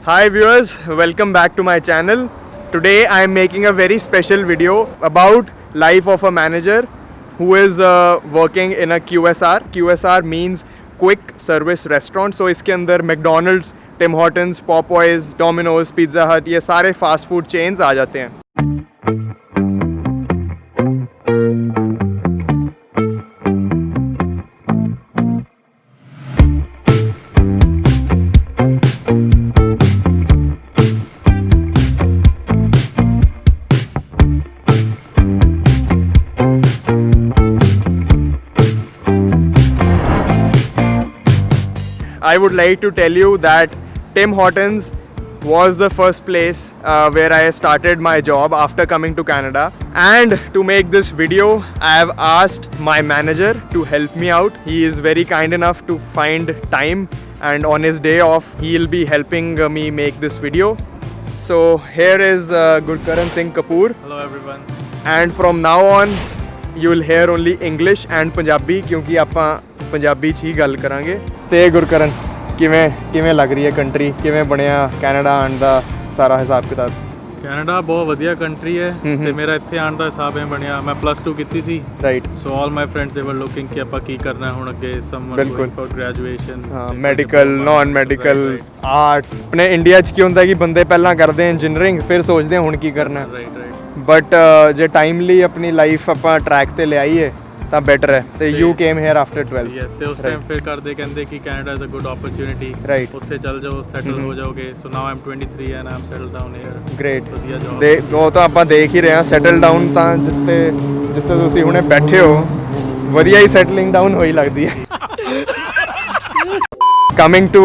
Hi viewers, welcome back to my channel. Today I am making a very special video about life of a manager who is working in a QSR. QSR means Quick Service Restaurant. So इसके अंदर McDonald's, Tim Hortons, Popeyes, Domino's, Pizza Hut ये सारे fast food chains आ जाते हैं. I would like to tell you that Tim Hortons was the first place where I started my job after coming to Canada. And to make this video, I have asked my manager to help me out. He is very kind enough to find time, and on his day off, he'll be helping me make this video. So here is Gurkaran Singh Kapoor. Hello everyone. And from now on, you will hear only English and Punjabi क्योंकि ਆਪਾਂ ਪੰਜਾਬੀ 'ਚ ਹੀ ਗੱਲ ਕਰਾਂਗੇ. ਤੇ ਗੁਰਕਰਨ ਕਿਵੇਂ ਲੱਗ ਰਹੀ ਹੈ ਕੰਟਰੀ, ਕਿਵੇਂ ਬਣਿਆ ਕੈਨੇਡਾ ਆਉਣ ਦਾ ਸਾਰਾ ਹਿਸਾਬ ਕਿਤਾਬ? ਕੈਨੇਡਾ ਬਹੁਤ ਵਧੀਆ ਕੰਟਰੀ ਹੈ ਤੇ ਮੇਰਾ ਇੱਥੇ ਆਉਣ ਦਾ ਹਿਸਾਬ ਇਹ ਬਣਿਆ, ਮੈਂ +2 ਕੀਤੀ ਸੀ. ਰਾਈਟ. ਸੋ ਆਲ ਮਾਈ ਫਰੈਂਡਸ ਦੇ ਵਰ ਲੁਕਿੰਗ ਕਿ ਆਪਾਂ ਕੀ ਕਰਨਾ ਹੁਣ ਅੱਗੇ, someone going for graduation, medical, non medical, arts. ਆਪਣੇ ਇੰਡੀਆ 'ਚ ਕੀ ਹੁੰਦਾ ਕਿ ਬੰਦੇ ਪਹਿਲਾਂ ਕਰਦੇ ਇੰਜੀਨੀਅਰਿੰਗ ਫਿਰ ਸੋਚਦੇ ਹੁਣ ਕੀ ਕਰਨਾ. ਰਾਈਟ. ਬਟ ਜੇ ਟਾਈਮਲੀ ਆਪਣੀ ਲਾਈਫ ਆਪਾਂ ਟਰੈਕ ਤੇ ਲਿਆਈਏ ਤਾਂ ਬੈਟਰ ਹੈ. ਤੇ you came here after 12. Yes. ਤੇ ਉਸ ਟਾਈਮ ਫਿਰ ਕਰਦੇ ਕਹਿੰਦੇ ਕਿ Canada is a good opportunity. Right. ਉੱਥੇ ਚੱਲ ਜਾਓ, ਸੈਟਲ ਹੋ ਜਾਓਗੇ. So now I'm 23 and I'm settle down here. Great. ਵਧੀਆ ਜੌਬ ਦੇ ਉਹ ਤਾਂ ਆਪਾਂ ਦੇਖ ਹੀ ਰਹੇ ਹਾਂ. ਸੈਟਲ ਡਾਊਨ ਤਾਂ ਜਿਸ ਤੇ ਤੁਸੀਂ ਹੁਣੇ ਬੈਠੇ ਹੋ, ਵਧੀਆ ਹੀ ਸੈਟਲਿੰਗ ਡਾਊਨ ਹੋਈ ਲੱਗਦੀ ਹੈ. ਕਮਿੰਗ ਟੂ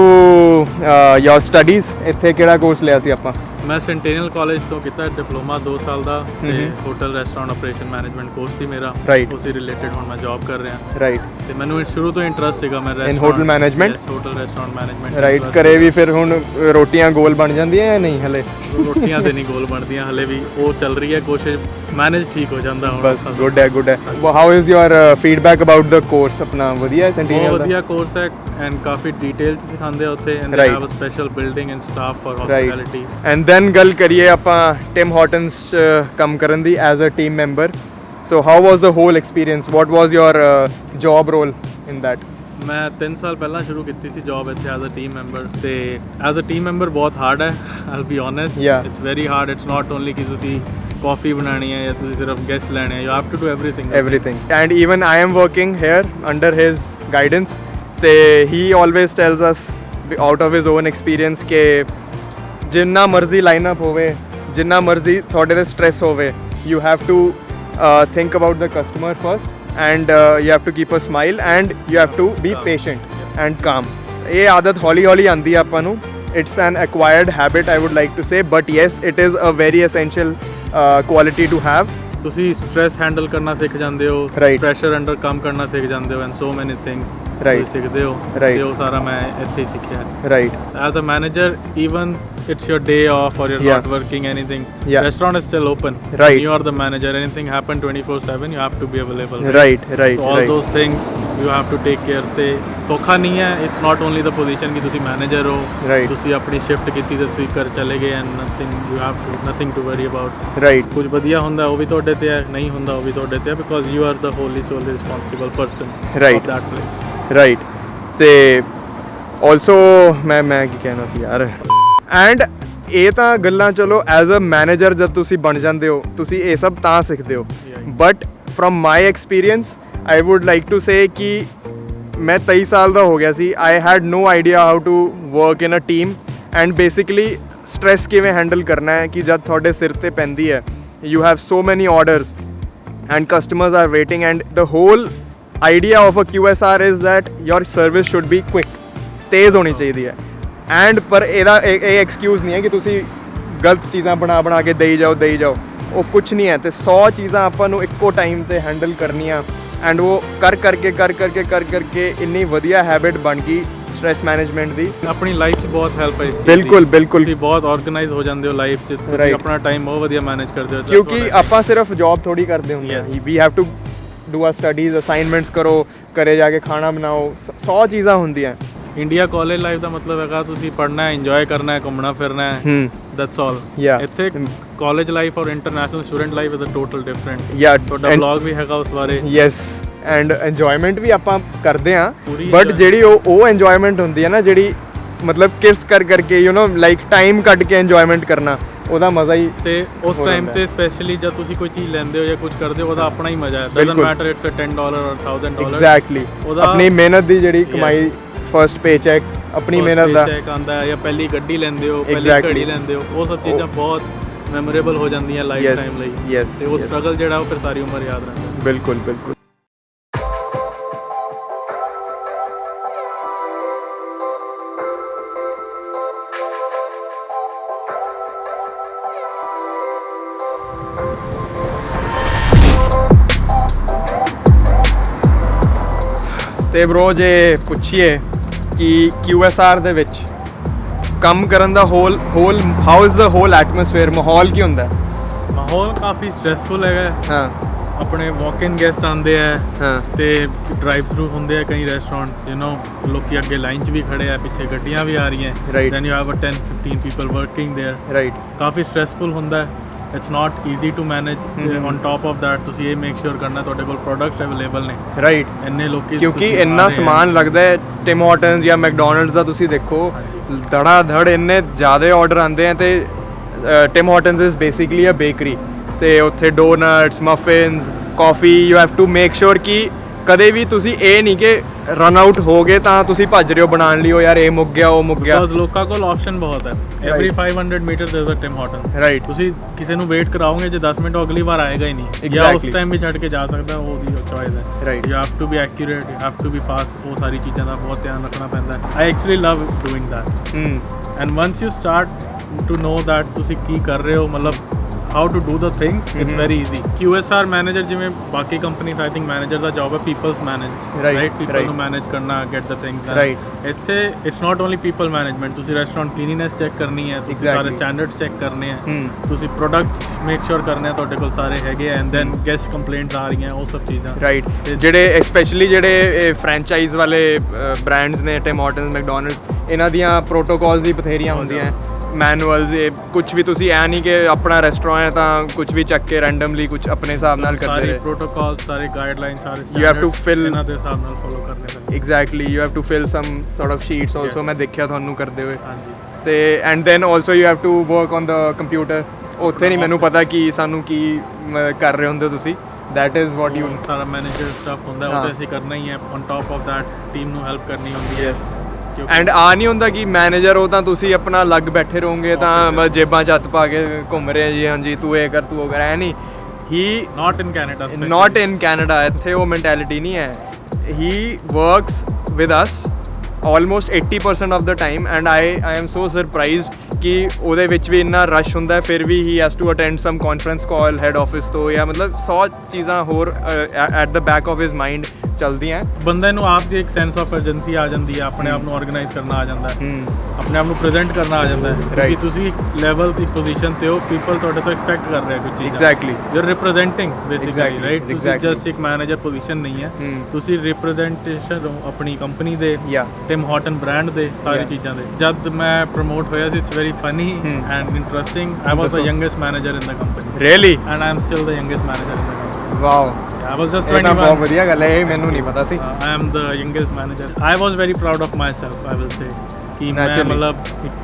ਯੋਰ ਸਟੱਡੀਜ਼, ਇੱਥੇ ਕਿਹੜਾ ਕੋਰਸ ਲਿਆ ਸੀ ਆਪਾਂ? ਮੈਂ ਸੈਂਟੇਨੀਅਲ ਕਾਲਜ ਤੋਂ ਕੀਤਾ ਡਿਪਲੋਮਾ 2 ਸਾਲ ਦਾ, ਤੇ hotel restaurant operation management course ਸੀ ਮੇਰਾ. ਰਾਈਟ. ਉਸੇ ਰਿਲੇਟਡ ਹੁਣ ਮੈਂ ਜੌਬ ਕਰ ਰਿਹਾ. ਰਾਈਟ. ਤੇ ਮੈਨੂੰ ਸ਼ੁਰੂ ਤੋਂ ਇੰਟਰਸਟ ਸੀਗਾ ਮੈਂ in hotel management, hotel restaurant management. Right. ਘਰੇ ਵੀ ਫਿਰ ਹੁਣ ਰੋਟੀਆਂ ਗੋਲ ਬਣ ਜਾਂਦੀਆਂ ਜਾਂ ਨਹੀਂ? ਹਲੇ ਰੋਟੀਆਂ ਤੇ ਨਹੀਂ ਗੋਲ ਬਣਦੀਆਂ, ਹਲੇ ਵੀ ਉਹ ਚੱਲ ਰਹੀ ਹੈ ਕੋਸ਼ਿਸ਼, ਮੈਨੇਜ ਠੀਕ ਹੋ ਜਾਂਦਾ ਹੁਣ. ਬਸ ਗੁੱਡ ਹੈ, ਗੁੱਡ ਹੈ. How is your feedback about the course? ਆਪਣਾ ਵਧੀਆ ਹੈ ਸੈਂਟੇਨੀਅਲ ਦਾ? ਵਧੀਆ ਕੋਰਸ ਹੈ ਐਂਡ ਕਾਫੀ ਡਿਟੇਲ ਚ ਸਿਖਾਉਂਦੇ ਆ ਉੱਥੇ, and they have a special building and staff for hospitality. And then ਗੱਲ ਕਰੀਏ ਆਪਾਂ ਟਿਮ ਹਾਰਟਨਸ 'ਚ ਕੰਮ ਕਰਨ ਦੀ as a team member. So how was the whole experience? What was your job role in that? ਮੈਂ 3 ਸਾਲ ਪਹਿਲਾਂ ਸ਼ੁਰੂ ਕੀਤੀ ਸੀ ਜੌਬ ਇੱਥੇ ਐਜ਼ ਅ ਟੀਮ ਮੈਂਬਰ. ਤੇ ਐਜ਼ ਅ ਟੀਮ ਮੈਂਬਰ ਬਹੁਤ ਹਾਰਡ ਹੈ, I'll be honest. It's very hard. It's not only ਕਿ ਤੁਸੀਂ ਕਾਫੀ ਬਣਾਉਣੀ ਹੈ ਜਾਂ ਤੁਸੀਂ ਸਿਰਫ ਗੈਸਟ ਲੈਣੇ ਹੈ. You have to do everything. And even I am working here under his guidance. ਤੇ he always tells us out of his own experience ਕਿ ਜਿੰਨਾ ਮਰਜ਼ੀ ਲਾਈਨਅਪ ਹੋਵੇ, ਜਿੰਨਾ ਮਰਜ਼ੀ ਤੁਹਾਡੇ 'ਤੇ ਸਟ੍ਰੈਸ ਹੋਵੇ, you have to think about the customer first, and you have to keep a smile, and you have to be patient and calm. ਇਹ ਆਦਤ ਹੌਲੀ ਹੌਲੀ ਆਉਂਦੀ ਹੈ ਆਪਾਂ ਨੂੰ. It's an acquired habit, I would like to say, but yes, it is a very essential quality to have. ਤੁਸੀਂ stress handle ਕਰਨਾ ਸਿੱਖ ਜਾਂਦੇ ਹੋ, ਪ੍ਰੈਸ਼ਰ ਅੰਡਰ ਕੰਮ ਕਰਨਾ ਸਿੱਖ ਜਾਂਦੇ ਹੋ, ਐਂਡ ਸੋ ਮੈਨੀ ਥਿੰਗਸ ਸਿੱਖਦੇ ਹੋ. ਤੇ ਉਹ ਸਾਰਾ ਮੈਂ ਇੱਥੇ ਹੀ ਸਿੱਖਿਆ. Right. As a manager, even it's your day off or you're not working anything, restaurant is still open. Right. You are the manager, anything happen 24/7, you have to be available. Right. So all those things you have to take care. ਤੇ ਸੌਖਾ ਨਹੀਂ ਹੈ. it's not only the position ਕਿ ਤੁਸੀਂ manager ਹੋ, ਤੁਸੀਂ ਆਪਣੀ shift ਕੀਤੀ ਤੇ ਤੁਸੀਂ ਘਰ ਚਲੇ ਗਏ, and nothing to worry about. Right. ਕੁਝ ਵਧੀਆ ਹੁੰਦਾ ਉਹ ਵੀ ਤੁਹਾਡੇ ਤੇ ਹੈ, ਨਹੀਂ ਹੁੰਦਾ ਉਹ ਵੀ ਤੁਹਾਡੇ ਤੇ ਹੈ, because you are the wholly solely responsible person of that place. Right. ਤੇ also ਮੈਂ ਕੀ ਕਹਿਣਾ ਸੀ ਯਾਰ, ਐਂਡ ਇਹ ਤਾਂ ਗੱਲਾਂ ਚਲੋ ਐਜ਼ ਅ ਮੈਨੇਜਰ ਜਦ ਤੁਸੀਂ ਬਣ ਜਾਂਦੇ ਹੋ ਤੁਸੀਂ ਇਹ ਸਭ ਤਾਂ ਸਿੱਖਦੇ ਹੋ. But from my experience I would like to say ਕਿ ਮੈਂ 23 ਸਾਲ ਦਾ ਹੋ ਗਿਆ ਸੀ. I had no idea how to work in a team, and basically stress ਕਿਵੇਂ ਹੈਂਡਲ ਕਰਨਾ ਹੈ ਕਿ ਜਦ ਤੁਹਾਡੇ ਸਿਰ 'ਤੇ ਪੈਂਦੀ ਹੈ, you have so many orders and customers are waiting, and the whole idea of a QSR is that your service should be quick, ਤੇਜ਼ ਹੋਣੀ ਚਾਹੀਦੀ ਹੈ. ਐਂਡ ਪਰ ਇਹਦਾ ਇਹ ਐਕਸਕਿਊਜ਼ ਨਹੀਂ ਹੈ ਕਿ ਤੁਸੀਂ ਗਲਤ ਚੀਜ਼ਾਂ ਬਣਾ ਕੇ ਦੇਈ ਜਾਓ, ਉਹ ਕੁਛ ਨਹੀਂ ਹੈ. ਅਤੇ 100 ਚੀਜ਼ਾਂ ਆਪਾਂ ਨੂੰ ਇੱਕੋ ਟਾਈਮ 'ਤੇ ਹੈਂਡਲ ਕਰਨੀਆਂ, ਐਂਡ ਉਹ ਕਰ ਕਰਕੇ ਇੰਨੀ ਵਧੀਆ ਹੈਬਿਟ ਬਣ ਗਈ ਸਟ੍ਰੈਸ ਮੈਨੇਜਮੈਂਟ ਦੀ. ਆਪਣੀ ਲਾਈਫ 'ਚ ਬਹੁਤ ਹੈਲਪ ਹੈ. ਬਿਲਕੁਲ ਤੁਸੀਂ ਬਹੁਤ ਆਰਗੇਨਾਈਜ਼ ਹੋ ਜਾਂਦੇ ਹੋ ਲਾਈਫ 'ਚ, ਤੁਸੀਂ ਆਪਣਾ ਟਾਈਮ ਬਹੁਤ ਵਧੀਆ ਮੈਨੇਜ ਕਰਦੇ ਹੋ. ਕਿਉਂਕਿ ਆਪਾਂ ਸਿਰਫ ਜੌਬ ਥੋੜ੍ਹੀ ਕਰਦੇ ਹੁੰਦੇ ਹਾਂ. We have to do our studies, assignments ਕਰੋ, ਘਰੇ ਜਾ ਕੇ ਖਾਣਾ ਬਣਾਓ, 100 ਚੀਜ਼ਾਂ ਹੁੰਦੀਆਂ. ਇੰਡੀਆ ਕਾਲਜ ਲਾਈਫ ਦਾ ਮਤਲਬ ਹੈਗਾ ਤੁਸੀਂ ਪੜ੍ਹਨਾ ਹੈ, ਇੰਜੋਏ ਕਰਨਾ ਹੈ, ਘੁੰਮਣਾ ਫਿਰਨਾ ਹੈ, ਦੈਟਸ ਆਲ। ਇੱਥੇ ਕਾਲਜ ਲਾਈਫ ਔਰ international student life is a total different. ਤੁਹਾਡਾ ਵਲੌਗ ਵੀ ਹੈਗਾ ਉਸ ਬਾਰੇ। ਯੈਸ, ਐਂਡ ਇੰਜੋਇਮੈਂਟ ਵੀ ਆਪਾਂ ਕਰਦੇ ਹਾਂ, ਬਟ ਜਿਹੜੀ ਉਹ ਇੰਜੋਇਮੈਂਟ ਹੁੰਦੀ ਹੈ ਨਾ, ਜਿਹੜੀ ਮਤਲਬ ਕਿਰਸ ਕਰਕੇ ਯੂ نو ਲਾਈਕ ਟਾਈਮ ਕੱਢ ਕੇ ਇੰਜੋਇਮੈਂਟ ਕਰਨਾ, ਉਹਦਾ ਮਜ਼ਾ ਹੀ। ਤੇ ਉਸ ਟਾਈਮ ਤੇ ਸਪੈਸ਼ਲੀ ਜਦ ਤੁਸੀਂ ਕੋਈ ਚੀਜ਼ ਲੈਂਦੇ ਹੋ ਜਾਂ ਕੁਝ ਕਰਦੇ ਹੋ, ਉਹਦਾ ਆਪਣਾ ਹੀ ਮਜ਼ਾ ਹੈ। ਡਸਨਟ ਮੈਟਰ ਇਟਸ ਅ $10 ਔਰ $1000। ਐਗਜ਼ੈਕਟਲੀ, ਆਪਣੀ ਮਿਹਨਤ ਦੀ ਜਿਹੜੀ ਕਮਾਈ, ਫਰਸਟ ਪੇਚੈਕ ਆਪਣੀ ਮਿਹਨਤ ਦਾ ਚੈੱਕ ਆਉਂਦਾ ਹੈ, ਜਾਂ ਪਹਿਲੀ ਗੱਡੀ ਲੈਂਦੇ ਹੋ, ਪਹਿਲੀ ਘੜੀ ਲੈਂਦੇ ਹੋ, ਉਹ ਸਭ ਚੀਜ਼ਾਂ ਬਹੁਤ ਮੈਮੋਰੇਬਲ ਹੋ ਜਾਂਦੀਆਂ ਲਾਈਫ ਟਾਈਮ ਲਈ। ਤੇ ਉਹ ਸਟਰਗਲ ਜਿਹੜਾ ਉਹ ਫਿਰ ਸਾਰੀ ਉਮਰ ਯਾਦ ਰਹਿੰਦਾ। ਬਿਲਕੁਲ ਬਿਲਕੁਲ। ਤੇ ਬ్రో ਜੇ ਪੁੱਛੀਏ ਕਿ QSR ਦੇ ਵਿੱਚ ਕੰਮ ਕਰਨ ਦਾ whole how is the whole atmosphere, ਮਾਹੌਲ ਕੀ ਹੁੰਦਾ? ਮਾਹੌਲ ਕਾਫੀ ਸਟ੍ਰੈਸਫੁਲ ਹੈਗਾ। ਹਾਂ, ਆਪਣੇ ਵਾਕ ਇਨ ਗੈਸਟ ਆਉਂਦੇ ਆ, ਹਾਂ, ਤੇ ਡਰਾਈਵ ਥਰੂ ਹੁੰਦੇ ਆ ਕਈ ਰੈਸਟੋਰੈਂਟ, ਯੂ نو ਲੋਕੀ ਅੱਗੇ ਲਾਈਨ 'ਚ ਵੀ ਖੜੇ ਆ, ਪਿੱਛੇ ਗੱਡੀਆਂ ਵੀ ਆ ਰਹੀਆਂ। Then you have 10-15 people working there. Right, ਕਾਫੀ ਸਟ੍ਰੈਸਫੁਲ ਹੁੰਦਾ। It's not easy to manage. On top of that ਤੁਸੀਂ ਇਹ ਮੇਕ ਸ਼ੋਰ ਕਰਨਾ ਤੁਹਾਡੇ ਕੋਲ ਪ੍ਰੋਡਕਟਸ ਅਵੇਲੇਬਲ ਨੇ। ਰਾਈਟ, ਇੰਨੇ ਲੋਕੀ, ਕਿਉਂਕਿ ਇੰਨਾ ਸਮਾਨ ਲੱਗਦਾ ਹੈ। ਟਿਮ ਹਾਰਟਨਸ ਜਾਂ ਮੈਕਡੋਨਲਡਸ ਦਾ ਤੁਸੀਂ ਦੇਖੋ, ਧੜਾ ਧੜ ਇੰਨੇ ਜ਼ਿਆਦਾ ਆਰਡਰ ਆਉਂਦੇ ਆ। ਤੇ Tim Hortons is basically a bakery, ਤੇ ਉੱਥੇ donuts, muffins, coffee, you have to make sure ਕਿ ਕਦੇ ਵੀ ਤੁਸੀਂ ਇਹ ਨਹੀਂ ਕਿ ਰਨ ਆਊਟ ਹੋ ਗਏ ਤਾਂ ਤੁਸੀਂ ਭੱਜ ਰਹੇ ਹੋ ਬਣਾਉਣ ਲਈ, ਉਹ ਯਾਰ ਇਹ ਮੁੱਕ ਗਿਆ, ਉਹ ਮੁੱਕ ਗਿਆ। ਬਿਕਾਜ਼ ਲੋਕਾਂ ਕੋਲ ਆਪਸ਼ਨ ਬਹੁਤ ਹੈ। Every 500 meter there is a Tim Horton. Right, ਤੁਸੀਂ ਕਿਸੇ ਨੂੰ ਵੇਟ ਕਰਾਓਗੇ ਜੇ 10 ਮਿੰਟ ਅਗਲੀ ਵਾਰ ਆਏਗਾ ਹੀ ਨਹੀਂ, ਜਾਂ ਉਸ ਟਾਈਮ ਵੀ ਛੱਡ ਕੇ ਜਾ ਸਕਦਾ, ਉਹਦੀ ਚੋਇਸ ਹੈ। Right, you have to be accurate, you have to be fast. ਉਹ ਸਾਰੀ ਚੀਜ਼ਾਂ ਦਾ ਬਹੁਤ ਧਿਆਨ ਰੱਖਣਾ ਪੈਂਦਾ ਹੈ। I actually love doing that. And once you start to know that ਤੁਸੀਂ ਕੀ ਕਰ ਰਹੇ ਹੋ, ਮਤਲਬ how to do the thing, it's very easy. QSR manager ਜਿਵੇਂ ਬਾਕੀ ਕੰਪਨੀਜ਼, ਆਈ ਥਿੰਕ ਮੈਨੇਜਰ ਦਾ ਜੌਬ ਹੈ ਪੀਪਲਸ ਮੈਨੇਜ, ਰਾਈਟ? ਪੀਪਲ ਨੂੰ ਮੈਨੇਜ ਕਰਨਾ, get the things done. Right, ਇੱਥੇ it's not only people management. ਤੁਸੀਂ ਰੈਸਟੋਰੈਂਟ ਕਲੀਨਿਨੈਸ ਚੈੱਕ ਕਰਨੀ ਹੈ, ਤੁਸੀਂ ਸਾਰੇ ਸਟੈਂਡਰਡਸ ਚੈੱਕ ਕਰਨੇ ਆ, ਤੁਸੀਂ ਪ੍ਰੋਡਕਟ ਮੇਕ ਸ਼ੋਰ ਕਰਨੇ ਆ ਤੁਹਾਡੇ ਕੋਲ ਸਾਰੇ ਹੈਗੇ ਆ, ਐਂਡ ਦੈਨ ਗੈਸਟ ਕੰਪਲੇਂਟਸ ਆ ਰਹੀਆਂ, ਉਹ ਸਭ ਚੀਜ਼ਾਂ। ਰਾਈਟ, ਜਿਹੜੇ ਸਪੈਸ਼ਲੀ ਜਿਹੜੇ ਫਰੈਂਚਾਈਜ਼ ਵਾਲੇ ਬ੍ਰਾਂਡਸ ਨੇ, ਟਿਮ ਹਾਰਟਨਸ, ਮੈਕਡੋਨਲਡਸ, ਇਹਨਾਂ ਦੀਆਂ ਪ੍ਰੋਟੋਕੋਲਸ ਵੀ ਬਥੇਰੀਆਂ ਹੁੰਦੀਆਂ, ਮੈਨੂਅਲਸ। ਇਹ ਕੁਛ ਵੀ ਤੁਸੀਂ ਐ ਨਹੀਂ ਕਿ ਆਪਣਾ ਰੈਸਟੋਰੈਂਟ ਹੈ ਤਾਂ ਕੁਛ ਵੀ ਚੱਕ ਕੇ ਰੈਂਡਮਲੀ ਕੁਛ ਆਪਣੇ ਹਿਸਾਬ ਨਾਲ ਕਰਦੇ ਰਹੇ। ਪ੍ਰੋਟੋਕੋਲ, ਸਾਰੇ ਗਾਈਡਲਾਈਨ, ਸਾਰੇ ਯੂ ਹੈਵ ਟੂ ਫਿਲ ਇਹਨਾਂ ਦੇ ਹਿਸਾਬ ਨਾਲ ਫੋਲੋ ਕਰਨੇ ਪੈਂਦੇ। Exactly, you have to fill some sort of sheets also. ਮੈਂ ਦੇਖਿਆ ਤੁਹਾਨੂੰ ਕਰਦੇ ਹੋਏ। ਹਾਂਜੀ, ਤੇ and then also you have to work on the computer. ਉੱਥੇ ਨਹੀਂ ਮੈਨੂੰ ਪਤਾ ਕਿ ਸਾਨੂੰ ਕੀ ਕਰ ਰਹੇ ਹੁੰਦੇ ਤੁਸੀਂ। ਦੈਟ ਇਜ਼ ਵਾਟ ਯੂ, ਸਾਰਾ ਮੈਨੇਜਰ ਸਟਾਫ ਹੁੰਦਾ, ਉਹ ਤੇ ਅਸੀਂ ਕਰਨਾ ਹੀ ਹੈ। On top of that team ਨੂੰ ਹੈਲਪ ਕਰਨੀ ਹੁੰਦੀ ਹੈ। ਐਂਡ ਆ ਨਹੀਂ ਹੁੰਦਾ ਕਿ ਮੈਨੇਜਰ ਉਹ ਤਾਂ ਤੁਸੀਂ ਆਪਣਾ ਲੱਗ ਬੈਠੇ ਰਹੋਗੇ ਤਾਂ ਬਸ ਜੇਬਾਂ 'ਚ ਹੱਥ ਪਾ ਕੇ ਘੁੰਮ ਰਹੇ ਜੀ, ਹਾਂਜੀ ਤੂੰ ਇਹ ਕਰ, ਤੂੰ ਉਹ ਕਰ, ਐ ਨਹੀਂ। ਹੀ ਨਾਟ in Canada, not in Canada, ਇੱਥੇ ਉਹ ਮੈਂਟੈਲਿਟੀ ਨਹੀਂ ਹੈ। He works with us almost 80% of the time, and I am so surprised ਕਿ ਉਹਦੇ ਵਿੱਚ ਵੀ ਇੰਨਾ ਰਸ਼ ਹੁੰਦਾ, ਫਿਰ ਵੀ he has to attend some conference call head office ਤੋਂ, ਜਾਂ ਮਤਲਬ 100 ਚੀਜ਼ਾਂ ਹੋਰ at the back of his mind ਚੱਲਦੀਆਂ। ਬੰਦੇ ਨੂੰ ਆਪ ਦੀ ਇੱਕ ਸੈਂਸ ਆਫ ਅਰਜੈਂਸੀ ਆ ਜਾਂਦੀ ਹੈ, ਆਪਣੇ ਆਪ ਨੂੰ ਆਰਗੇਨਾਈਜ਼ ਕਰਨਾ ਆ ਜਾਂਦਾ ਹੈ, ਆਪਣੇ ਆਪ ਨੂੰ ਪ੍ਰੈਜ਼ੈਂਟ ਕਰਨਾ ਆ ਜਾਂਦਾ ਹੈ ਕਿ ਤੁਸੀਂ ਲੈਵਲ ਦੀ ਪੋਜੀਸ਼ਨ ਤੇ ਹੋ, ਪੀਪਲ ਤੁਹਾਡੇ ਤੋਂ ਐਕਸਪੈਕਟ ਕਰ ਰਹੇ ਕੁਝ ਚੀਜ਼ਾਂ। Exactly, you are representing basically, right? ਤੁਸੀਂ ਜਸਟ ਇੱਕ ਮੈਨੇਜਰ ਪੋਜੀਸ਼ਨ ਨਹੀਂ ਹੈ, ਤੁਸੀਂ ਰਿਪਰੈਜ਼ੈਂਟੇਸ਼ਨ ਹੋ ਆਪਣੀ ਕੰਪਨੀ ਦੇ, ਟਿਮ ਹਾਰਟਨ ਬ੍ਰਾਂਡ ਦੇ, ਸਾਰੀ ਚੀਜ਼ਾਂ ਦੇ। ਜਦ ਮੈਂ ਪ੍ਰਮੋਟ ਹੋਇਆ ਸੀ, it's very funny and interesting. I was the youngest manager in the company. Really? And I am still the youngest manager in the company. Wow, I was just 21. ਬਹੁਤ ਵਧੀਆ ਗੱਲ ਹੈ, ਇਹ ਮੈਨੂੰ ਨਹੀਂ ਪਤਾ ਸੀ। I am the youngest manager. I was very proud of myself, I will say, ਕਿ ਮੈਂ ਮਤਲਬ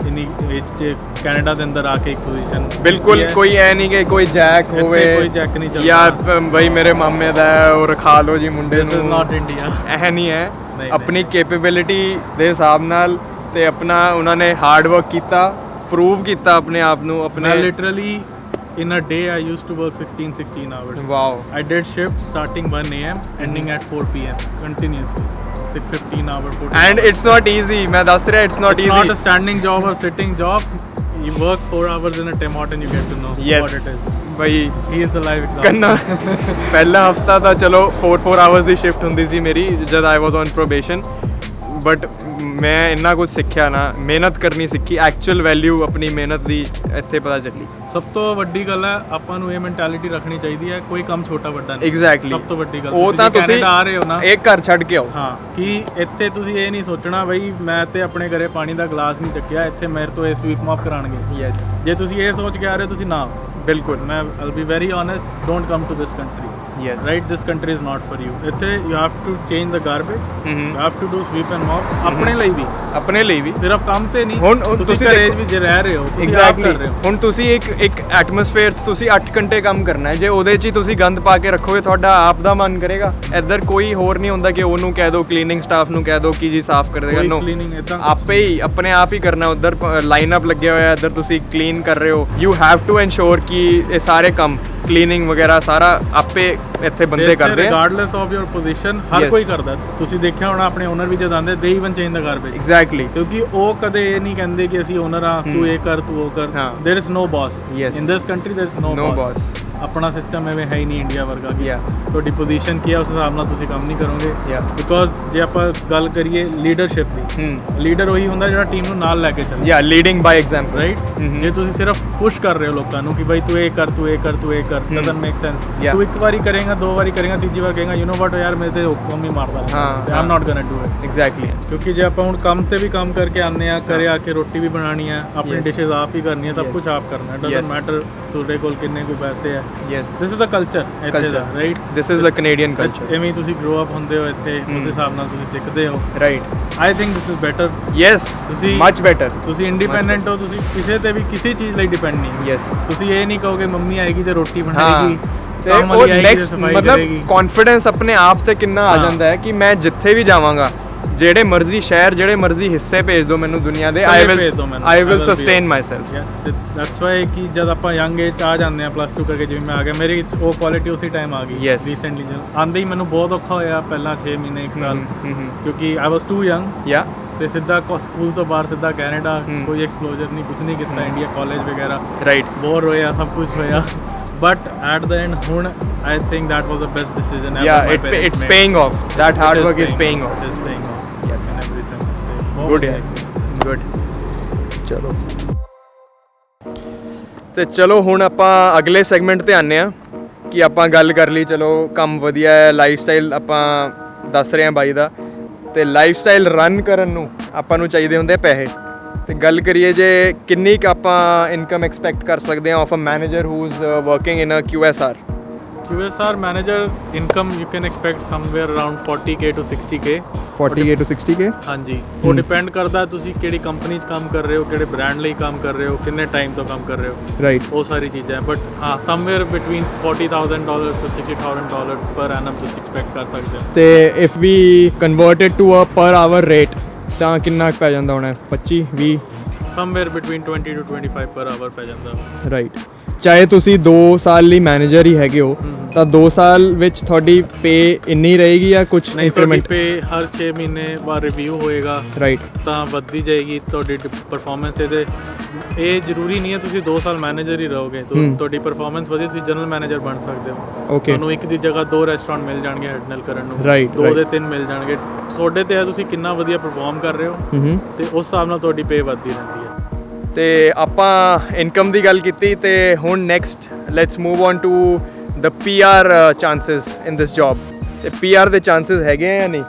ਇੰਨੀ ਏਜ 'ਚ ਕੈਨੇਡਾ ਦੇ ਅੰਦਰ ਆ ਕੇ ਇੱਕ ਪੋਜੀਸ਼ਨ। ਬਿਲਕੁਲ, ਕੋਈ ਐ ਨਹੀਂ ਕਿ ਕੋਈ ਜੈਕ ਹੋਵੇ, ਕੋਈ ਜੈਕ ਨਹੀਂ ਚੱਲਦਾ, ਜਾਂ ਬਈ ਮੇਰੇ ਮਾਮੇ ਦਾ ਉਹ ਰਖਾ ਲਓ ਜੀ ਮੁੰਡੇ ਨੂੰ। This is not India. ਇਹ ਨਹੀਂ ਹੈ, ਆਪਣੀ ਕੈਪੇਬਿਲਿਟੀ ਦੇ ਹਿਸਾਬ ਨਾਲ ਤੇ ਆਪਣਾ ਉਹਨਾਂ ਨੇ ਹਾਰਡ ਵਰਕ ਕੀਤਾ, ਪ੍ਰੂਵ ਕੀਤਾ ਆਪਣੇ ਆਪ ਨੂੰ। ਆਪਣੇ literally in a day I used to work 16 hours. Wow. I did shift starting 1 AM ending at 4 PM continuously, 15 hour 14 and hours. it's not easy, मैं ਦੱਸ ਰਿਹਾ, it's not easy. It's not a standing job or sitting job. You work 4 hours in a Tim Horton, you get to know what it is. ਬਈ he is the live example. ਕੰਨਾ ਪਹਿਲਾ ਹਫਤਾ ਤਾਂ ਚਲੋ 4 hours ਦੀ shift ਹੁੰਦੀ ਸੀ ਮੇਰੀ ਜਦ I was on probation, but ਮੈਂ ਇੰਨਾ ਕੁਝ ਸਿੱਖਿਆ ਨਾ, ਮਿਹਨਤ ਕਰਨੀ ਸਿੱਖੀ, ਐਕਚੁਅਲ ਵੈਲਿਊ ਆਪਣੀ ਮਿਹਨਤ ਦੀ ਇੱਥੇ ਪਤਾ ਚੱਲੀ। ਸਭ ਤੋਂ ਵੱਡੀ ਗੱਲ ਹੈ ਆਪਾਂ ਨੂੰ ਇਹ ਮੈਂਟੈਲਿਟੀ ਰੱਖਣੀ ਚਾਹੀਦੀ ਹੈ, ਕੋਈ ਕੰਮ ਛੋਟਾ ਵੱਡਾ ਨਹੀਂ। ਐਗਜ਼ੈਕਟਲੀ, ਸਭ ਤੋਂ ਵੱਡੀ ਗੱਲ ਉਹ ਤਾਂ ਤੁਸੀਂ ਆ ਰਹੇ ਹੋ ਨਾ, ਇੱਕ ਘਰ ਛੱਡ ਕੇ ਆਓ। ਹਾਂ, ਕਿ ਇੱਥੇ ਤੁਸੀਂ ਇਹ ਨਹੀਂ ਸੋਚਣਾ ਬਈ ਮੈਂ ਤੇ ਆਪਣੇ ਘਰੇ ਪਾਣੀ ਦਾ ਗਲਾਸ ਨਹੀਂ ਚੱਕਿਆ, ਇੱਥੇ ਮੇਰੇ ਤੋਂ ਇਹ ਸਵੀਪ ਮਾਫ ਕਰਾਣਗੇ। ਯੈਸ, ਜੇ ਤੁਸੀਂ ਇਹ ਸੋਚ ਕੇ ਆ ਰਹੇ ਹੋ ਤੁਸੀਂ ਨਾ, ਬਿਲਕੁਲ। ਮੈਂ I'll be very honest, don't come to this country. Yes. Right, this country is not for you. ਇੱਥੇ you have to change the garbage, you have to do sweep and mop ਆਪਣੇ ਲਈ ਵੀ, ਆਪਣੇ ਲਈ ਵੀ, ਸਿਰਫ ਕੰਮ ਤੇ ਨਹੀਂ। ਹੁਣ ਤੁਸੀਂ ਘਰੇ ਵੀ ਜੇ ਰਹਿ ਰਹੇ ਹੋ, ਤੁਸੀਂ ਆਪ ਕਰ ਰਹੇ ਹੋ। ਹੁਣ ਤੁਸੀਂ ਇੱਕ ਐਟਮੋਸਫੇਅਰ 'ਚ ਤੁਸੀਂ 8 ਘੰਟੇ ਕੰਮ ਕਰਨਾ ਹੈ, ਜੇ ਉਹਦੇ 'ਚ ਹੀ ਤੁਸੀਂ ਗੰਦ ਪਾ ਕੇ ਰੱਖੋਗੇ ਤੁਹਾਡਾ ਆਪ ਦਾ ਮਨ ਕਰੇਗਾ। ਇੱਧਰ ਕੋਈ ਹੋਰ ਨਹੀਂ ਹੁੰਦਾ ਕਿ ਉਹਨੂੰ ਕਹਿ ਦਿਓ, ਕਲੀਨਿੰਗ ਸਟਾਫ ਨੂੰ ਕਹਿ ਦਿਓ ਕਿ ਜੀ ਸਾਫ਼ ਕਰ ਦੇਗਾ। ਨੋ, ਆਪੇ ਹੀ ਆਪਣੇ ਆਪ ਹੀ ਕਰਨਾ। ਉੱਧਰ ਲਾਈਨ ਅਪ ਲੱਗਿਆ ਹੋਇਆ, ਇੱਧਰ ਤੁਸੀਂ ਕਲੀਨ ਕਰ ਰਹੇ ਹੋ। ਯੂ ਹੈਵ ਟੂ ਇਨਸ਼ੋਰ ਕਿ ਇਹ ਸਾਰੇ ਕੰਮ ਕਲੀਨਿੰਗ ਵਗੈਰਾ ਸਾਰਾ ਆਪੇ ਇੱਥੇ ਬੰਦੇ ਕਰਦੇ ਆ। ਰਿਗਾਰਡਲੈਸ ਆਫ ਯੋਰ ਪੋਜੀਸ਼ਨ ਹਰ ਕੋਈ ਕਰਦਾ। ਤੁਸੀਂ ਦੇਖਿਆ ਹੋਣਾ ਆਪਣੇ ਓਨਰ ਵੀ ਜਦ ਆਉਂਦੇ, ਦੇ ਇਵਨ ਚੇਂਜ ਦਾ ਗਾਰਬੇਜ। ਐਗਜ਼ੈਕਟਲੀ, ਕਿਉਂਕਿ ਉਹ ਕਦੇ ਇਹ ਨਹੀਂ ਕਹਿੰਦੇ ਕਿ ਅਸੀਂ ਓਨਰ ਆ, ਤੂੰ ਇਹ ਕਰ ਤੂੰ ਉਹ ਕਰ। There is no boss in this country, there is no boss। ਆਪਣਾ ਸਿਸਟਮ ਐਵੇਂ ਹੈ ਹੀ ਨਹੀਂ ਇੰਡੀਆ ਵਰਗਾ ਕਿ ਤੁਹਾਡੀ ਪੋਜੀਸ਼ਨ ਕੀ ਹੈ ਉਸ ਹਿਸਾਬ ਨਾਲ ਤੁਸੀਂ ਕੰਮ ਨਹੀਂ ਕਰੋਗੇ। ਬਿਕੋਜ਼ ਜੇ ਆਪਾਂ ਗੱਲ ਕਰੀਏ ਲੀਡਰਸ਼ਿਪ ਦੀ, ਲੀਡਰ ਉਹੀ ਹੁੰਦਾ ਜਿਹੜਾ ਟੀਮ ਨੂੰ ਨਾਲ ਲੈ ਕੇ ਚੱਲੇ। ਯਾ, ਲੀਡਿੰਗ ਬਾਈ ਐਗਜ਼ਾਮਪਲ, ਰਾਈਟ। ਜੇ ਤੁਸੀਂ ਸਿਰਫ ਪੁਸ਼ ਕਰ ਰਹੇ ਹੋ ਲੋਕਾਂ ਨੂੰ ਕਿ ਬਾਈ ਤੂੰ ਇਹ ਕਰ ਤੂੰ ਇਹ ਕਰ ਤੂੰ ਇਹ ਕਰ, ਡਸਨਟ ਮੇਕ ਸੈਂਸ। ਤੂੰ ਇੱਕ ਵਾਰੀ ਕਰੇਗਾ, ਦੋ ਵਾਰੀ ਕਰੇਗਾ, ਤੀਜੀ ਵਾਰ ਕਹੇਗਾ ਯੂ نو ਵਾਟ ਯਾਰ ਮੇਰੇ ਤੇ ਹੁਕਮ ਹੀ ਮਾਰਦਾ, I am not ਗੋਨਾ do it. Exactly, ਕਿਉਂਕਿ ਜੇ ਆਪਾਂ ਹੁਣ ਕੰਮ ਤੇ ਵੀ ਕੰਮ ਕਰਕੇ ਆਉਂਦੇ ਆ, ਘਰੇ ਆ ਕੇ ਰੋਟੀ ਵੀ ਬਣਾਉਣੀ ਹੈ, ਆਪਣੀ ਡਿਸ਼ਿਸ ਆਪ ਹੀ ਕਰਨੀ ਹੈ, ਸਭ ਕੁਝ ਆਪ ਕਰਨਾ ਹੈ। ਡਸਨਟ ਮੈਟਰ ਤੁਹਾਡੇ ਕੋਲ ਕਿੰਨੇ ਕੋਈ ਪੈਸੇ ਹੈ। ਦਿਸ ਇਜ਼ ਦਾ ਕਲਚਰ ਇੱਥੇ ਦਾ, right. This is the Canadian culture. ਐਵੇਂ ਤੁਸੀਂ ਗਰੋ ਅਪ ਹੁੰਦੇ ਹੋ ਇੱਥੇ, ਉਸ ਹਿਸਾਬ ਨਾਲ ਤੁਸੀਂ ਸਿੱਖਦੇ ਹੋ, right. I think this is better. Yes, ਤੁਸੀਂ ਮਚ ਬੈਟਰ। ਤੁਸੀਂ ਇੰਡੀਪੈਂਡੈਂਟ ਹੋ, ਤੁਸੀਂ ਕਿਸੇ ਤੇ ਵੀ ਕਿਸੇ ਚੀਜ਼ ਲਈ ਡਿਪੈਂਡ ਨਹੀਂ ਹੋ। ਯੈਸ, ਤੁਸੀਂ ਇਹ ਨਹੀਂ ਕਹੋਗੇ ਮੰਮੀ ਆਏਗੀ ਤੇ ਰੋਟੀ ਬਣਾਏਗੀ, ਉਹ ਨੈਕਸਟ ਮਤਲਬ ਕੌਨਫੀਡੈਂਸ ਆਪਣੇ ਆਪ ਤੇ ਕਿੰਨਾ ਆ ਜਾਂਦਾ ਹੈ ਕਿ ਮੈਂ ਜਿੱਥੇ ਵੀ ਜਾਵਾਂਗਾ, ਜਿਹੜੇ ਮਰਜ਼ੀ ਸ਼ਹਿਰ, ਜਿਹੜੇ ਮਰਜ਼ੀ ਹਿੱਸੇ ਭੇਜ ਦਿਓ ਮੈਨੂੰ ਦੁਨੀਆ ਦੇ, I will sustain myself. That's why ਕਿ ਜਦ ਆਪਾਂ ਯੰਗ ਏਜ ਆ ਜਾਂਦੇ ਆ, ਪਲੱਸ 2 ਕਰਕੇ ਜਿਵੇਂ ਮੈਂ ਆ ਗਿਆ, ਮੇਰੀ ਉਹ ਕੁਆਲਿਟੀ ਉਸੇ ਟਾਈਮ ਆ ਗਈ। ਰੀਸੈਂਟਲੀ ਜਦ ਆਉਂਦੇ ਹੀ ਮੈਨੂੰ ਬਹੁਤ ਔਖਾ ਹੋਇਆ ਪਹਿਲਾਂ 6 ਮਹੀਨੇ 1 ਸਾਲ, ਕਿਉਂਕਿ ਆਈ ਵਾਸ ਟੂ ਯੰਗ। ਯਾ, ਤੇ ਸਿੱਧਾ ਸਕੂਲ ਤੋਂ ਬਾਹਰ ਸਿੱਧਾ ਕੈਨੇਡਾ, ਕੋਈ ਐਕਸਪਲੋਜਰ ਨਹੀਂ, ਕੁਝ ਨਹੀਂ ਕੀਤਾ, ਇੰਡੀਆ ਕਾਲਜ ਵਗੈਰਾ, ਰਾਈਟ। ਬੋਰ ਹੋਇਆ, ਸਭ ਕੁਝ ਹੋਇਆ, but at the end ਹੁਣ I think that was the best decision ever। Yeah, it's paying off. That hard work is paying off. It's paying off. Yes, in every sense. Good, good. ਚਲੋ ਤੇ ਚਲੋ ਹੁਣ ਆਪਾਂ ਅਗਲੇ segment ਤੇ ਆਨੇ ਆ ਕਿ ਆਪਾਂ ਗੱਲ ਕਰ ਲਈ, ਚਲੋ ਕੰਮ ਵਧੀਆ ਹੈ, ਲਾਈਫ ਸਟਾਈਲ ਆਪਾਂ ਦੱਸ ਰਹੇ ਹਾਂ ਬਾਈ ਦਾ, ਤੇ ਲਾਈਫ ਸਟਾਈਲ ਰਨ ਕਰਨ ਨੂੰ ਆਪਾਂ ਨੂੰ ਚਾਹੀਦੇ ਹੁੰਦੇ ਪੈਸੇ। ਤੇ ਗੱਲ ਕਰੀਏ ਜੇ ਕਿੰਨੀ ਕੁ ਆਪਾਂ ਇਨਕਮ ਐਕਸਪੈਕਟ ਕਰ ਸਕਦੇ ਹਾਂ of a manager who is working in a QSR। QSR manager income you can expect somewhere around 40k to 60k। 40k to 60k? ਹਾਂਜੀ, ਉਹ ਡਿਪੈਂਡ ਕਰਦਾ ਤੁਸੀਂ ਕਿਹੜੀ ਕੰਪਨੀ 'ਚ ਕੰਮ ਕਰ ਰਹੇ ਹੋ, ਕਿਹੜੇ ਬ੍ਰਾਂਡ ਲਈ ਕੰਮ ਕਰ ਰਹੇ ਹੋ, ਕਿੰਨੇ ਟਾਈਮ ਤੋਂ ਕੰਮ ਕਰ ਰਹੇ ਹੋ, ਰਾਈਟ। ਉਹ ਸਾਰੀ ਚੀਜ਼ਾਂ। ਬਟ ਹਾਂ, ਸਮਵੇਅਰ ਬਿਟਵੀਨ $40,000 to $60,000 ਪਰ ਐਨਮ ਤੁਸੀਂ ਐਕਸਪੈਕਟ ਕਰ ਸਕਦੇ ਹੋ। ਤੇ if we converted to a per hour rate ਤਾਂ ਕਿੰਨਾ ਪੈ ਜਾਂਦਾ ਹੋਣਾ? 25-20? ਸਮਵੇਅਰ ਬਿਟਵੀਨ 20 to 25 ਪਰ ਆਵਰ ਪੈ ਜਾਂਦਾ, ਰਾਈਟ। ਚਾਹੇ ਤੁਸੀਂ 2 ਸਾਲ ਲਈ ਮੈਨੇਜਰ ਹੀ ਹੈਗੇ ਹੋ ਤਾਂ 2 ਸਾਲ ਵਿੱਚ ਤੁਹਾਡੀ ਪੇ ਇੰਨੀ ਰਹੇਗੀ ਜਾਂ ਕੁਝ ਇੰਕਰੀਮੈਂਟ? ਪੇ ਹਰ 6 ਮਹੀਨੇ ਬਾਅਦ ਰਿਵਿਊ ਹੋਏਗਾ, ਰਾਈਟ, ਤਾਂ ਵੱਧਦੀ ਜਾਏਗੀ ਤੁਹਾਡੀ ਪਰਫਾਰਮੈਂਸ। ਤੇ ਇਹ ਜ਼ਰੂਰੀ ਨਹੀਂ ਹੈ ਤੁਸੀਂ 2 ਸਾਲ ਮੈਨੇਜਰ ਹੀ ਰਹੋਗੇ, ਤੁਹਾਡੀ ਪਰਫਾਰਮੈਂਸ ਵਧੀ ਤੁਸੀਂ ਜਨਰਲ ਮੈਨੇਜਰ ਬਣ ਸਕਦੇ ਹੋ। ਤੁਹਾਨੂੰ ਇੱਕ ਦੀ ਜਗ੍ਹਾ 2 ਰੈਸਟੋਰੈਂਟ ਮਿਲ ਜਾਣਗੇ ਹੈਂਡਲ ਕਰਨ ਨੂੰ, 2 ਦੇ 3 ਮਿਲ ਜਾਣਗੇ। ਤੁਹਾਡੇ ਤੇ ਹੈ ਤੁਸੀਂ ਕਿੰਨਾ ਵਧੀਆ ਪਰਫਾਰਮ ਕਰ ਰਹੇ ਹੋ, ਤੇ ਉਸ ਹਿਸਾਬ ਨਾਲ ਤੁਹਾਡੀ ਪੇ ਵੱਧਦੀ ਰਹਿੰਦੀ ਹੈ। ਤੇ ਆਪਾਂ ਇਨਕਮ ਦੀ ਗੱਲ ਕੀਤੀ, ਤੇ ਹੁਣ next let's move on to the PR chances in this job. ਤੇ PR ਦੇ ਚਾਂਸਸ ਹੈਗੇ ਆ ਜਾਂ ਨਹੀਂ?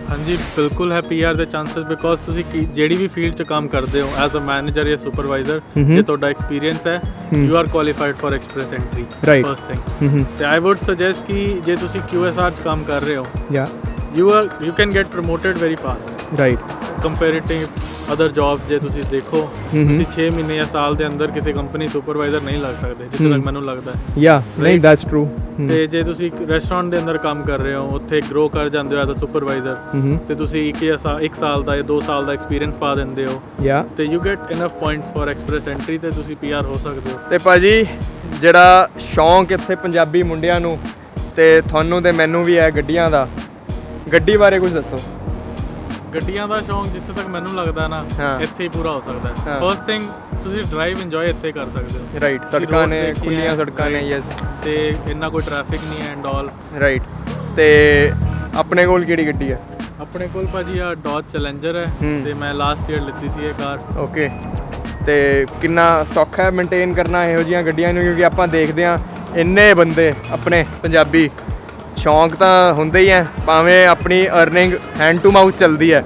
ਹਾਂਜੀ, ਬਿਲਕੁਲ ਹੈ PR ਦੇ ਚਾਂਸਸ, ਬਿਕੋਜ਼ ਤੁਸੀਂ ਜਿਹੜੀ ਵੀ ਫੀਲਡ 'ਚ ਕੰਮ ਕਰਦੇ ਹੋ ਐਜ਼ ਅ ਮੈਨੇਜਰ ਜਾਂ ਸੁਪਰਵਾਈਜ਼ਰ, ਜੇ ਤੁਹਾਡਾ ਐਕਸਪੀਰੀਅੰਸ ਹੈ, you are qualified for express entry, first thing. ਤੇ ਆਈ ਵੁੱਡ ਸੁਜੈਸਟ ਕਿ ਜੇ ਤੁਸੀਂ QSR 'ਚ ਕੰਮ ਕਰ ਰਹੇ ਹੋ, you can get promoted very fast, right, comparative other jobs। ਜੇ ਤੁਸੀਂ ਦੇਖੋ, ਤੁਸੀਂ 6 ਮਹੀਨੇ ਜਾਂ ਸਾਲ ਦੇ ਅੰਦਰ ਕਿਸੇ ਕੰਪਨੀ ਸੁਪਰਵਾਈਜ਼ਰ ਨਹੀਂ ਲੱਗ ਸਕਦੇ, ਜਿੱਥੇ ਤੱਕ ਮੈਨੂੰ ਲੱਗਦਾ ਹੈ। ਨਹੀਂ, ਦੈਟਸ ਟਰੂ। ਤੇ ਜੇ ਤੁਸੀਂ ਰੈਸਟੋਰੈਂਟ ਦੇ ਅੰਦਰ ਕੰਮ ਕਰ ਰਹੇ ਹੋ, ਉੱਥੇ ਗਰੋ ਕਰ ਜਾਂਦੇ ਹੋ ਐਜ਼ ਅ ਸੁਪਰਵਾਈਜ਼ਰ, ਤੇ ਤੁਸੀਂ 1 ਸਾਲ ਦਾ ਜਾਂ 2 ਸਾਲ ਦਾ ਐਕਸਪੀਰੀਅੰਸ ਪਾ ਦਿੰਦੇ ਹੋ, ਤੇ you get enough points for express entry, ਤੇ ਤੁਸੀਂ PR ਹੋ ਸਕਦੇ ਹੋ। ਤੇ ਭਾਜੀ ਜਿਹੜਾ ਸ਼ੌਂਕ ਇੱਥੇ ਪੰਜਾਬੀ ਮੁੰਡਿਆਂ ਨੂੰ, ਤੇ ਤੁਹਾਨੂੰ ਤੇ ਮੈਨੂੰ ਵੀ ਹੈ ਗੱਡੀਆਂ ਦਾ, ਗੱਡੀ ਬਾਰੇ ਕੁਝ ਦੱਸੋ। ਗੱਡੀਆਂ ਦਾ ਸ਼ੌਂਕ ਜਿੱਥੇ ਤੱਕ ਮੈਨੂੰ ਲੱਗਦਾ ਨਾ, ਇੱਥੇ ਹੀ ਪੂਰਾ ਹੋ ਸਕਦਾ ਹੈ। ਫਸਟ ਥਿੰਗ ਤੁਸੀਂ ਡਰਾਈਵ ਇੰਜੋਏ ਇੱਥੇ ਕਰ ਸਕਦੇ ਹੋ, ਰਾਈਟ। ਸੜਕਾਂ ਨੇ, ਖੁੱਲੀਆਂ ਸੜਕਾਂ ਨੇ, ਯੈਸ, ਤੇ ਇੰਨਾ ਕੋਈ ਟ੍ਰੈਫਿਕ ਨਹੀਂ ਹੈ ਐਂਡ ਆਲ, ਰਾਈਟ। ਤੇ ਆਪਣੇ ਕੋਲ ਕਿਹੜੀ ਗੱਡੀ ਹੈ? ਆਪਣੇ ਕੋਲ ਭਾਜੀ ਆ ਡੌਜ ਚੈਲੰਜਰ ਹੈ ਤੇ ਮੈਂ ਲਾਸਟ ਈਅਰ ਲਿੱਤੀ ਸੀ ਇਹ ਕਾਰ। ਓਕੇ, ਤੇ ਕਿੰਨਾ ਸੌਖਾ ਹੈ ਮੇਨਟੇਨ ਕਰਨਾ ਇਹੋ ਜਿਹੀਆਂ ਗੱਡੀਆਂ ਨੂੰ, ਕਿਉਂਕਿ ਆਪਾਂ ਦੇਖਦੇ ਹਾਂ ਇੰਨੇ ਬੰਦੇ ਆਪਣੇ ਪੰਜਾਬੀ, ਸ਼ੌਂਕ ਤਾਂ ਹੁੰਦੇ ਹੀ ਹੈ, ਭਾਵੇਂ ਆਪਣੀ ਅਰਨਿੰਗ ਹੈਂਡ ਟੂ ਮਾਊਥ ਚੱਲਦੀ ਹੈ,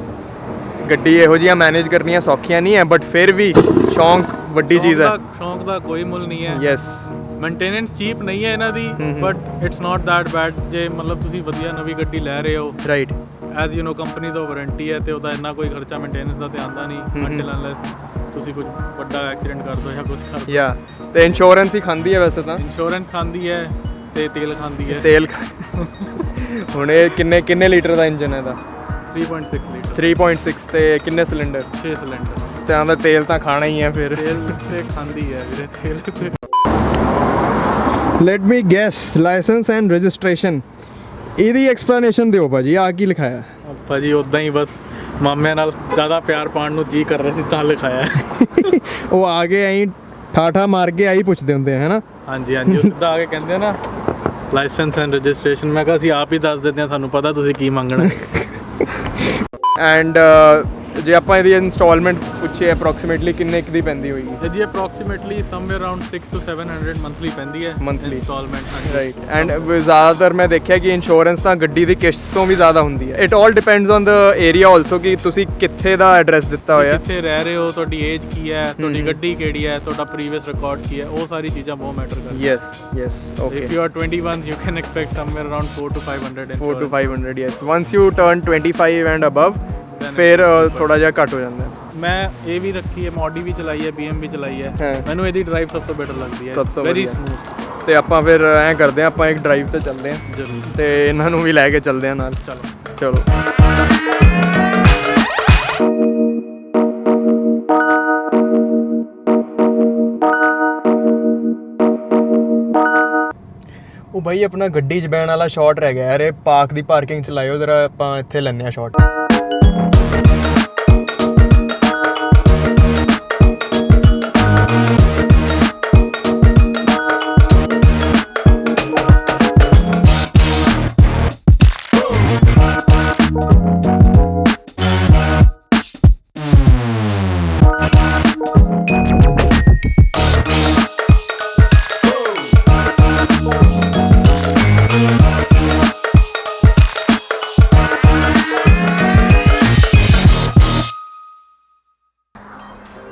ਗੱਡੀ ਇਹੋ ਜਿਹੀਆਂ ਮੈਨੇਜ ਕਰਨੀਆਂ ਸੌਖੀਆਂ ਨਹੀਂ ਹੈ, ਬਟ ਫਿਰ ਵੀ ਸ਼ੌਂਕ ਵੱਡੀ ਚੀਜ਼ ਹੈ। ਸ਼ੌਂਕ ਦਾ ਕੋਈ ਮੁੱਲ ਨਹੀਂ ਹੈ। ਯੈਸ, ਮੇਨਟੇਨੈਂਸ ਚੀਪ ਨਹੀਂ ਹੈ ਇਹਨਾਂ ਦੀ, but it's not that bad. ਜੇ ਮਤਲਬ ਤੁਸੀਂ ਵਧੀਆ ਨਵੀਂ ਗੱਡੀ ਲੈ ਰਹੇ ਹੋ, right, as you know company ਦਾ ਵਾਰੰਟੀ ਹੈ ਤੇ ਉਹਦਾ ਇੰਨਾ ਕੋਈ ਖਰਚਾ ਮੇਨਟੇਨੈਂਸ ਦਾ ਤੇ ਆਉਂਦਾ ਨਹੀਂ ਅੰਟਿਲ ਅਨਲੈਸ ਤੁਸੀਂ ਕੁਝ ਵੱਡਾ ਐਕਸੀਡੈਂਟ ਕਰ ਦੋ ਜਾਂ ਕੁਝ ਕਰ ਦੋ। ਯਾ, ਤੇ ਇੰਸ਼ੋਰੈਂਸ ਹੀ ਖਾਂਦੀ ਹੈ ਵੈਸੇ ਤਾਂ। ਇੰਸ਼ੋਰੈਂਸ ਖਾਂਦੀ ਹੈ ਤੇ ਤੇਲ ਖਾਂਦੀ ਹੈ। ਤੇਲ ਹੁਣ ਇਹ ਕਿੰਨੇ ਲੀਟਰ ਦਾ ਇੰਜਨ ਹੈ ਇਹਦਾ? 3.6 ਲੀਟਰ। 3.6 ਤੇ ਕਿੰਨੇ ਸਿਲੰਡਰ? 6 ਸਿਲੰਡਰ। ਤੇ ਆਂਦਾ ਤੇਲ ਤਾਂ ਖਾਣਾ ਹੀ ਹੈ ਫਿਰ। ਤੇਲ ਤੇ ਖਾਂਦੀ ਹੈ ਵੀਰੇ, ਤੇਲ ਤੇ। Let me guess, license and registration, ਇਹਦੀ ਐਕਸਪਲੇਨੇਸ਼ਨ ਦਿਓ ਭਾਜੀ, ਆ ਕੀ ਲਿਖਾਇਆ? ਭਾਜੀ ਉਦਾਂ ਹੀ ਬਸ ਮਾਮਿਆਂ ਨਾਲ ਜ਼ਿਆਦਾ ਪਿਆਰ ਪਾਉਣ ਨੂੰ ਜੀ ਕਰ ਰਿਹਾ ਸੀ ਤਾਂ ਲਿਖਾਇਆ। ਉਹ ਆ ਕੇ ਐਂ ਠਾਠਾ ਮਾਰ ਕੇ ਆਈ ਪੁੱਛਦੇ ਹੁੰਦੇ ਹੈ ਨਾ? ਹਾਂਜੀ ਹਾਂਜੀ, ਉਹ ਸਿੱਧਾ ਆ ਕੇ ਕਹਿੰਦੇ ਨਾ ਲਾਇਸੈਂਸ ਐਂਡ ਰਜਿਸਟ੍ਰੇਸ਼ਨ। ਮੈਂ ਕਿਹਾ ਅਸੀਂ ਆਪ ਹੀ ਦੱਸ ਦਿੰਦੇ ਹਾਂ, ਸਾਨੂੰ ਪਤਾ ਤੁਸੀਂ ਕੀ ਮੰਗਣਾ। ਐਂਡ ਜੇ ਆਪਾਂ ਇਹਦੀ ਇੰਸਟਾਲਮੈਂਟ ਪੁੱਛੇ ਅਪਰੋਕਸੀਮੇਟਲੀ ਕਿੰਨੇ ਕੁ ਦੀ ਪੈਂਦੀ ਹੋਏਗੀ? ਇਹਦੀ approximately somewhere around 6 to 700 monthly ਪੈਂਦੀ ਹੈ। Monthly instalment, right. ਐਂਡ ਜ਼ਿਆਦਾਤਰ ਮੈਂ ਦੇਖਿਆ ਕਿ ਇੰਸ਼ੋਰੈਂਸ ਤਾਂ ਗੱਡੀ ਦੀ ਕਿਸ਼ਤ ਤੋਂ ਵੀ ਜ਼ਿਆਦਾ ਹੁੰਦੀ ਹੈ। It all depends on the area also, ਕਿ ਤੁਸੀਂ ਕਿੱਥੇ ਦਾ ਐਡਰੈਸ ਦਿੱਤਾ ਹੋਇਆ, ਕਿੱਥੇ ਰਹਿ ਰਹੇ ਹੋ, ਤੁਹਾਡੀ ਏਜ ਕੀ ਹੈ, ਤੁਹਾਡੀ ਗੱਡੀ ਕਿਹੜੀ ਹੈ, ਤੁਹਾਡਾ ਪ੍ਰੀਵੀਅਸ ਰਿਕਾਰਡ ਕੀ ਹੈ, ਉਹ ਸਾਰੀ ਚੀਜ਼ਾਂ ਬਹੁਤ ਮੈਟਰ ਕਰਦੀਆਂ। Yes, okay. If you are 21, you can expect somewhere around 4 to 500 4 to 500, yes. Once you turn 25 and above, ਫਿਰ ਥੋੜਾ ਜਿਹਾ ਘੱਟ ਹੋ ਜਾਂਦਾ। ਮੈਂ ਇਹ ਵੀ ਰੱਖੀ ਹੈ, ਮੋਡੀ ਵੀ ਚਲਾਈ ਹੈ, BM ਵੀ ਚਲਾਈ ਹੈ, ਮੈਨੂੰ ਇਹਦੀ ਡਰਾਈਵ ਸਭ ਤੋਂ ਬੈਟਰ ਲੱਗਦੀ ਹੈ, ਸਭ ਤੋਂ ਵੈਰੀ ਵਧੀਆ। ਸਮੂਥ। ਤੇ ਆਪਾਂ ਫਿਰ ਐਂ ਕਰਦੇ ਹਾਂ, ਆਪਾਂ ਇੱਕ ਡਰਾਈਵ ਤੇ ਚੱਲਦੇ ਹਾਂ ਜ਼ਰੂਰ, ਤੇ ਇਹਨਾਂ ਨੂੰ ਵੀ ਲੈ ਕੇ ਚੱਲਦੇ ਹਾਂ ਨਾਲ। ਚਲੋ। ਉਹ ਬਾਈ ਆਪਣਾ ਗੱਡੀ 'ਚ ਬੈਣ ਵਾਲਾ ਸ਼ਾਟ ਰਹਿ ਗਿਆ ਯਾਰ, ਇਹ ਪਾਰਕ ਦੀ ਪਾਰਕਿੰਗ 'ਚ ਲਾਇਓ ਜ਼ਰਾ, ਆਪਾਂ ਇੱਥੇ ਲੈਂਦੇ ਹਾਂ ਸ਼ਾਟ।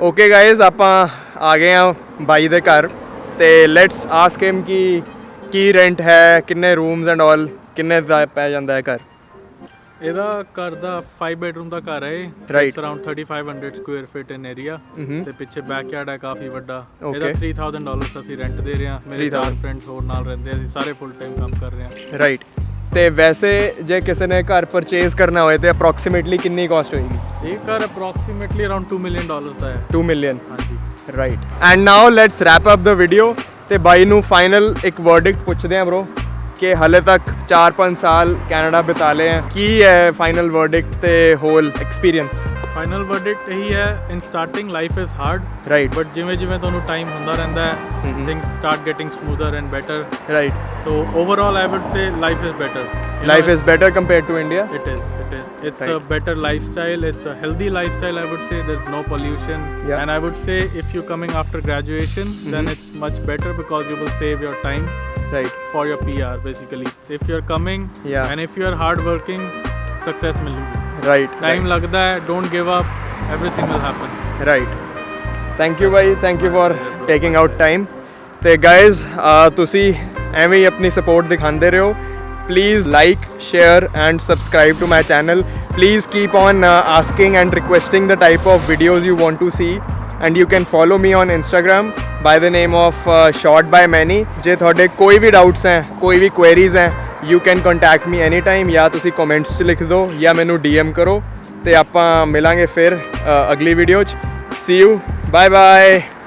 ਓਕੇ ਗਾਇਜ਼, ਆਪਾਂ ਆ ਗਏ ਆ ਬਾਈ ਦੇ ਘਰ ਤੇ ਲੈਟਸ ਆਸਕ ਹਿਮ ਕਿ ਕੀ ਰੈਂਟ ਹੈ, ਕਿੰਨੇ ਰੂਮਸ ਐਂਡ ਆਲ, ਕਿੰਨੇ ਦਾ ਪੈ ਜਾਂਦਾ ਹੈ ਘਰ? ਇਹਦਾ ਘਰ ਦਾ 5 ਬੈਡਰੂਮ ਦਾ ਘਰ ਹੈ, ਰਾਈਟ, ਅਰਾਊਂਡ 3500 ਸਕੁਅਰ ਫੀਟ ਇਨ ਏਰੀਆ, ਤੇ ਪਿੱਛੇ ਬੈਕਯਾਰਡ ਹੈ ਕਾਫੀ ਵੱਡਾ। Okay. ਇਹਦਾ $3000 ਅਸੀਂ ਰੈਂਟ ਦੇ ਰਹੇ ਹਾਂ। ਮੇਰੇ 4 ਫਰੈਂਡਸ ਹੋਰ ਨਾਲ ਰਹਿੰਦੇ, ਅਸੀਂ ਸਾਰੇ ਫੁੱਲ ਟਾਈਮ ਕੰਮ ਕਰ ਰਹੇ ਹਾਂ। ਰਾਈਟ। ਤੇ ਵੈਸੇ ਜੇ ਕਿਸੇ ਨੇ ਘਰ ਪਰਚੇਜ਼ ਕਰਨਾ ਹੋਏ ਤੇ ਅਪਰੋਕਸੀਮੇਟਲੀ ਕਿੰਨੀ ਕਾਸਟ ਹੋਏਗੀ? ਇਹ ਘਰ ਅਪਰੋਕਸੀਮੇਟਲੀ ਅਰਾਊਂਡ $2 million ਦਾ ਹੈ। 2 million, ਹਾਂਜੀ, right. And now let's wrap up the video ਤੇ ਬਾਈ ਨੂੰ ਫਾਈਨਲ ਇੱਕ ਵਰਡਿਕਟ ਪੁੱਛਦੇ ਆ ਬ్రో ਕਿ ਹਲੇ ਤੱਕ 4-5 ਸਾਲ ਕੈਨੇਡਾ ਬਿਤਾ ਲਏ ਹੈ, ਕੀ ਹੈ ਫਾਈਨਲ ਵਰਡਿਕਟ ਤੇ ਹੋਲ ਐਕਸਪੀਰੀਅੰਸ? ਫਾਈਨਲ ਵਰਡਿਕਟ ਇਹੀ ਹੈ, in starting life is hard, right, but ਜਿਵੇਂ ਜਿਵੇਂ ਤੁਹਾਨੂੰ ਟਾਈਮ ਹੁੰਦਾ ਰਹਿੰਦਾ ਹੈ, things start getting smoother and better, right. So overall I would say life is better. Life is better compared to India? It is. It's Right. a better lifestyle. It's a healthy lifestyle, I would say. There's no pollution. Yeah. And I would say if you're coming after graduation, then it's much better because you will save your time Right. for your PR, basically. If you're coming Yeah. and if you're hardworking, success मिलेगी. Right. Time लगता है, don't give up. Everything will happen. Right. Thank you by, thank you for taking out time. ਤੇ guys, ਤੁਸੀਂ ਐਵੇਂ ਹੀ ਆਪਣੀ support ਦਿਖਾਉਂਦੇ ਰਹੋ। Please like, share and subscribe to my channel. Please keep on asking and requesting the type of videos you want to see, and you can follow me on Instagram by the name of Shot by Manny. ਜੇ ਤੁਹਾਡੇ ਕੋਈ ਵੀ doubts ਹੈ, ਕੋਈ ਵੀ queries ਹੈ, you can contact me anytime, ਜਾਂ ਤੁਸੀਂ comments 'ਚ ਲਿਖ ਦਿਓ ਜਾਂ ਮੈਨੂੰ DM ਕਰੋ ਤੇ ਆਪਾਂ ਮਿਲਾਂਗੇ ਫਿਰ ਅਗਲੀ ਵੀਡੀਓ 'ਚ। See you, bye bye.